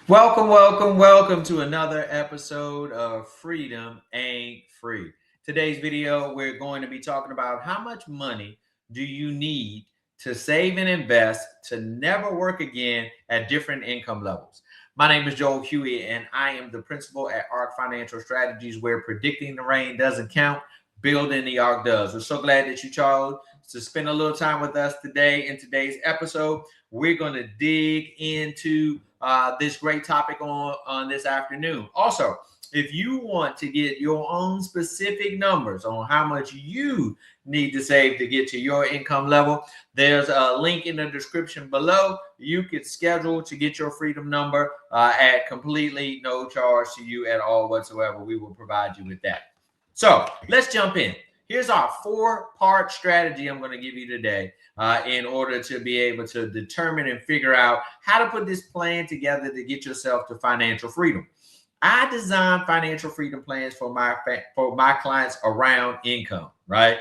Welcome to another episode of Freedom Ain't Free. Today's video, we're going to be talking about how much money do you need to save and invest to never work again at different income levels. My name is Joel Huey, and I am the principal at ARC Financial Strategies, where predicting the rain doesn't count, building the ARC does. We're so glad that you chose to spend a little time with us today. In today's episode, we're going to dig into this great topic on this afternoon. Also, if you want to get your own specific numbers on how much you need to save to get to your income level, there's a link in the description below. You can schedule to get your freedom number at completely no charge to you at all whatsoever. We will provide you with that. So let's jump in. Here's our 4-part strategy I'm going to give you today in order to be able to determine and figure out how to put this plan together to get yourself to financial freedom. I design financial freedom plans for my clients around income, right?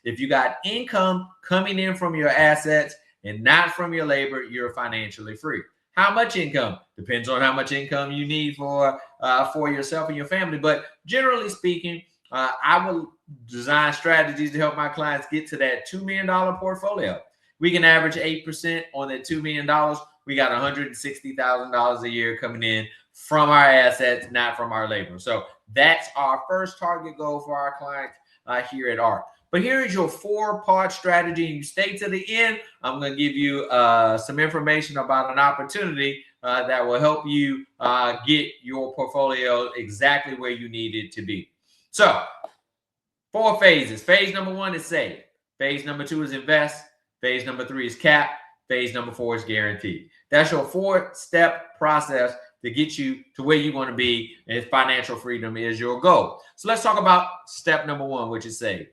If you got income coming in from your assets and not from your labor, you're financially free. How much income? Depends on how much income you need for yourself and your family. But generally speaking, I will design strategies to help my clients get to that $2 million portfolio. We can average 8% on that $2 million. We got $160,000 a year coming in from our assets, not from our labor. So that's our first target goal for our clients here at ARC. But here is your 4-part strategy. You stay to the end. I'm going to give you some information about an opportunity that will help you get your portfolio exactly where you need it to be. So 4 phases. Phase number 1 is save. Phase number 2 is invest. Phase number 3 is cap. Phase number 4 is guaranteed. That's your 4-step process to get you to where you want to be if financial freedom is your goal. So let's talk about step number 1, which is save.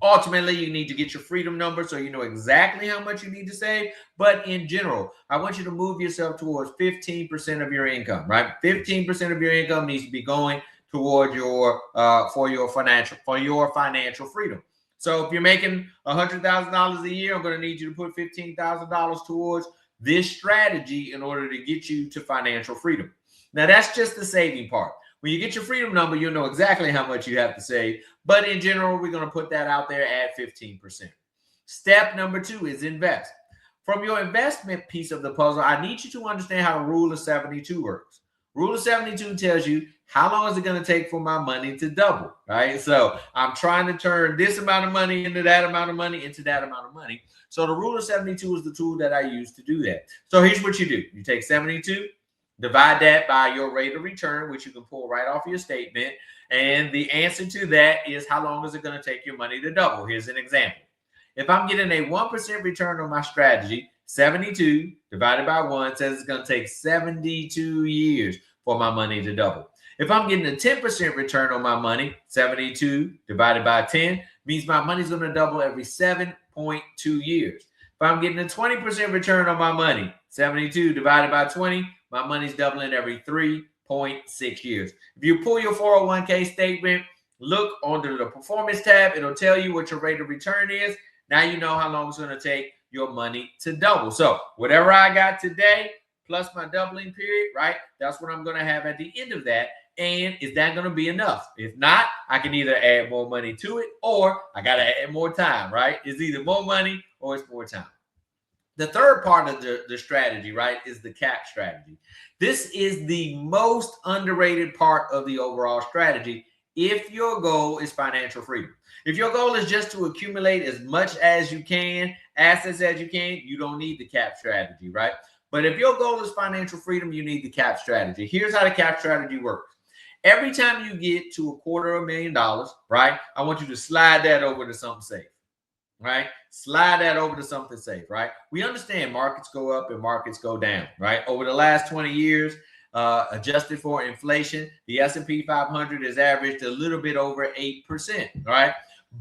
Ultimately, you need to get your freedom number so you know exactly how much you need to save. But in general, I want you to move yourself towards 15% of your income, right? 15% of your income needs to be going toward your for your financial freedom. So if you're making $100,000 a year, I'm going to need you to put $15,000 towards this strategy in order to get you to financial freedom. Now, that's just the saving part. When you get your freedom number, you'll know exactly how much you have to save. But in general, we're going to put that out there at 15%. Step number 2 is invest. From your investment piece of the puzzle, I need you to understand how Rule of 72 works. Rule of 72 tells you how long is it going to take for my money to double, right? So I'm trying to turn this amount of money into that amount of money into that amount of money. So the Rule of 72 is the tool that I use to do that. So here's what you do. You take 72, divide that by your rate of return, which you can pull right off your statement. And the answer to that is how long is it going to take your money to double? Here's an example. If I'm getting a 1% return on my strategy, 72 divided by 1 says it's going to take 72 years for my money to double. If I'm getting a 10% return on my money, 72 divided by 10 means my money's going to double every 7.2 years. If I'm getting a 20% return on my money, 72 divided by 20, my money's doubling every 3.6 years. If you pull your 401k statement, look under the performance tab. It'll tell you what your rate of return is. Now you know how long it's going to take your money to double. So whatever I got today plus my doubling period, right? That's what I'm going to have at the end of that. And is that going to be enough? If not, I can either add more money to it or I got to add more time, right? It's either more money or it's more time. The third part of the strategy, right, is the cap strategy. This is the most underrated part of the overall strategy if your goal is financial freedom. If your goal is just to accumulate as much as you can, assets as you can, you don't need the cap strategy, right? But if your goal is financial freedom, you need the cap strategy. Here's how the cap strategy works. Every time you get to $250,000, right, I want you to slide that over to something safe, right? Slide that over to something safe, right? We understand markets go up and markets go down, right? Over the last 20 years, adjusted for inflation, the S&P 500 has averaged a little bit over 8%, right?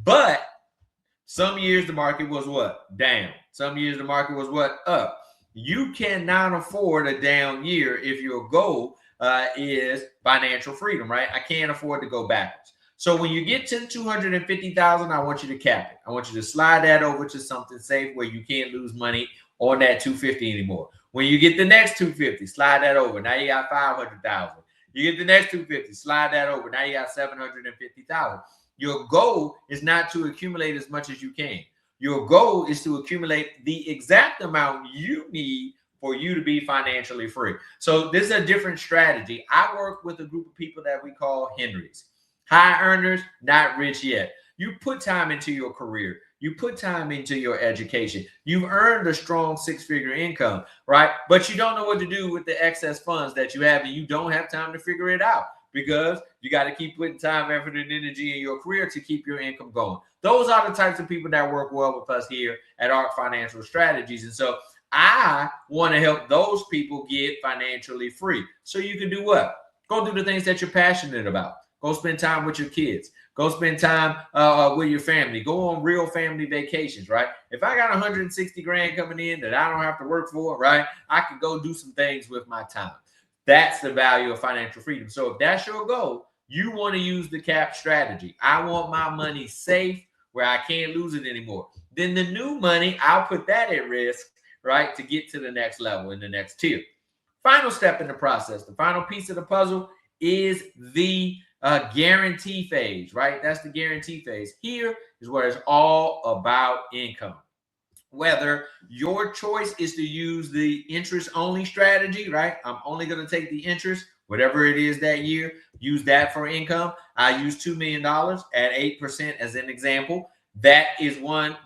But some years the market was what? Down. Some years the market was what? Up. You cannot afford a down year if your goal is financial freedom, right? I can't afford to go backwards. So when you get to 250,000, I want you to cap it. I want you to slide that over to something safe where you can't lose money on that 250 anymore. When you get the next 250, slide that over. Now you got 500,000. You get the next 250, slide that over. Now you got 750,000. Your goal is not to accumulate as much as you can. Your goal is to accumulate the exact amount you need for you to be financially free. So this is a different strategy. I work with a group of people that we call Henrys. High earners, not rich yet. You put time into your career. You put time into your education. You've earned a strong six-figure income, right? But you don't know what to do with the excess funds that you have, and you don't have time to figure it out because you got to keep putting time, effort, and energy in your career to keep your income going. Those are the types of people that work well with us here at ARC Financial Strategies. And so I want to help those people get financially free. So you can do what? Go do the things that you're passionate about. Go spend time with your kids. Go spend time with your family. Go on real family vacations, right? If I got 160 grand coming in that I don't have to work for, right, I can go do some things with my time. That's the value of financial freedom. So if that's your goal, you want to use the cap strategy. I want my money safe where I can't lose it anymore. Then the new money, I'll put that at risk, right, to get to the next level in the next tier. Final step in the process, the final piece of the puzzle is the guarantee phase, right? That's the guarantee phase. Here is where it's all about income. Whether your choice is to use the interest only strategy, right? I'm only going to take the interest, whatever it is that year, use that for income. I use $2 million at 8% as an example. That is one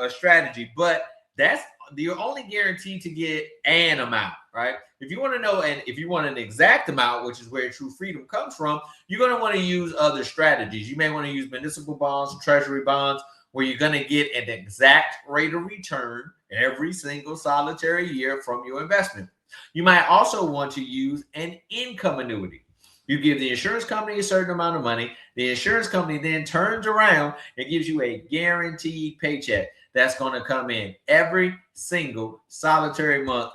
strategy, but that's you're only guaranteed to get an amount, right? If you want to know, and if you want an exact amount, which is where true freedom comes from, you're going to want to use other strategies. You may want to use municipal bonds, treasury bonds, where you're going to get an exact rate of return every single solitary year from your investment. You might also want to use an income annuity. You give the insurance company a certain amount of money. The insurance company then turns around and gives you a guaranteed paycheck that's going to come in every single solitary month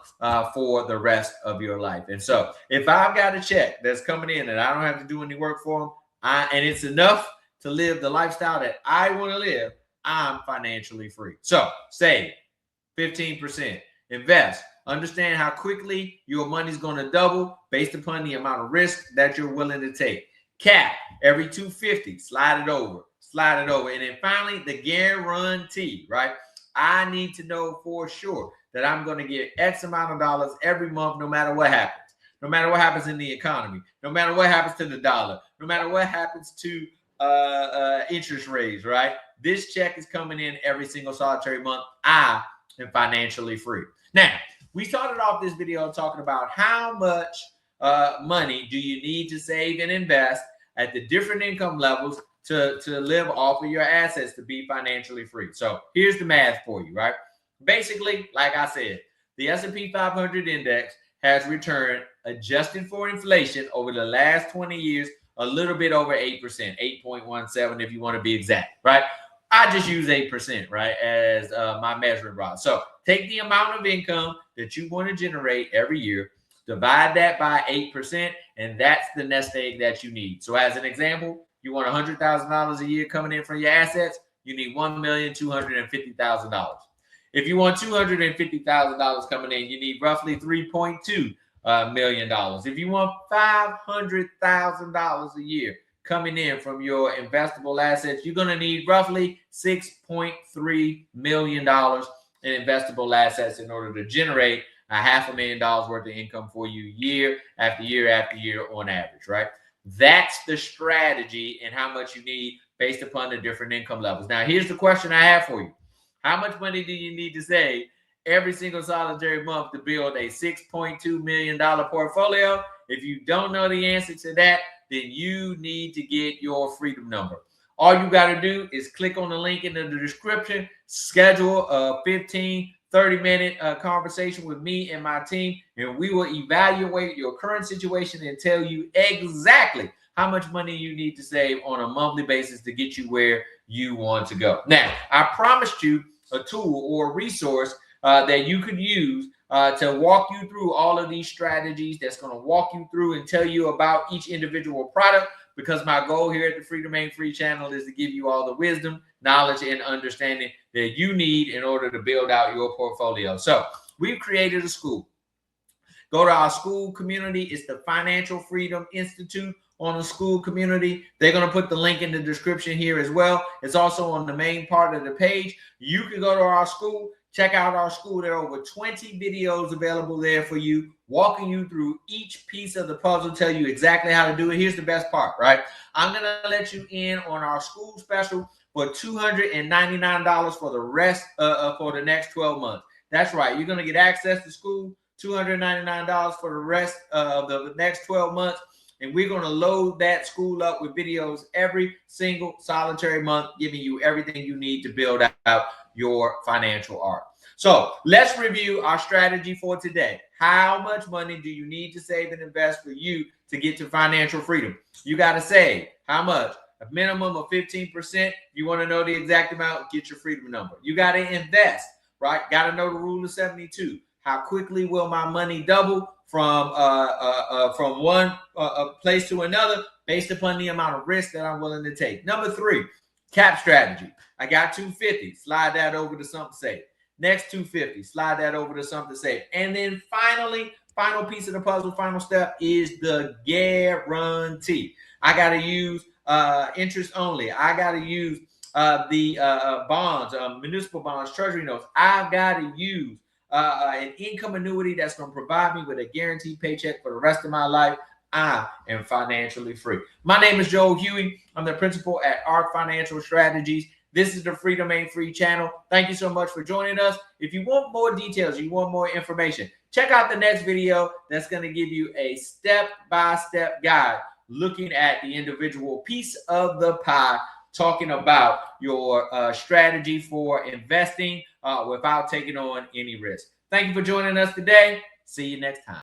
for the rest of your life. And so if I've got a check that's coming in and I don't have to do any work for them, and it's enough to live the lifestyle that I want to live, I'm financially free. So save 15%, invest. Understand how quickly your money's going to double based upon the amount of risk that you're willing to take. Cap every 250, slide it over. And then finally, the guarantee, right? I need to know for sure that I'm going to get X amount of dollars every month, no matter what happens. No matter what happens in the economy, no matter what happens to the dollar, no matter what happens to interest rates, right? This check is coming in every single solitary month. I am financially free. Now, we started off this video talking about how much money do you need to save and invest at the different income levels to live off of your assets to be financially free. So here's the math for you, right? Basically, like I said, the S&P 500 index has returned, adjusted for inflation over the last 20 years, a little bit over 8%, 8.17 if you want to be exact, right? I just use 8%, right, as my measuring rod. So take the amount of income that you want to generate every year, divide that by 8%, and that's the nest egg that you need. So as an example, you want $100,000 a year coming in from your assets, you need $1,250,000. If you want $250,000 coming in, you need roughly $3.2 million. If you want $500,000 a year coming in from your investable assets, you're going to need roughly $6.3 million in investable assets in order to generate $500,000 worth of income for you year after year after year on average, right? That's the strategy and how much you need based upon the different income levels. Now, here's the question I have for you. How much money do you need to save every single solitary month to build a $6.2 million portfolio? If you don't know the answer to that, then you need to get your freedom number. All you got to do is click on the link in the description, schedule a 30-minute conversation with me and my team, and we will evaluate your current situation and tell you exactly how much money you need to save on a monthly basis to get you where you want to go. Now, I promised you a tool or a resource that you could use to walk you through all of these strategies, that's going to walk you through and tell you about each individual product, because my goal here at the Freedom Ain't Free channel is to give you all the wisdom, knowledge, and understanding that you need in order to build out your portfolio. So we've created a school. Go to our school community. It's the Financial Freedom Institute on the school community. They're going to put the link in the description here as well. It's also on the main part of the page. You can go to our school, check out our school. There are over 20 videos available there for you, walking you through each piece of the puzzle, tell you exactly how to do it. Here's the best part, right? I'm going to let you in on our school special for $299 for the rest for the next 12 months. That's right. You're going to get access to school, $299 for the rest of the next 12 months. And we're going to load that school up with videos every single solitary month, giving you everything you need to build out your financial art. So let's review our strategy for today. How much money do you need to save and invest for you to get to financial freedom? You got to save. How much? A minimum of 15%. You want to know the exact amount, get your freedom number. You got to invest, right? Got to know the rule of 72. How quickly will my money double from one place to another based upon the amount of risk that I'm willing to take? Number 3, cap strategy. I got 250. Slide that over to something safe. Next 250. Slide that over to something safe. And then finally, final piece of the puzzle, final step is the guarantee. I got to use interest only. I got to use the bonds, municipal bonds, treasury notes. I've got to use an income annuity that's going to provide me with a guaranteed paycheck for the rest of my life. I am financially free. My name is Joel Huey. I'm the principal at ARC Financial Strategies. This is the Freedom Ain't Free channel. Thank you so much for joining us. If you want more details, you want more information, check out the next video that's going to give you a step-by-step guide looking at the individual piece of the pie, talking about your strategy for investing without taking on any risk. Thank you for joining us today. See you next time.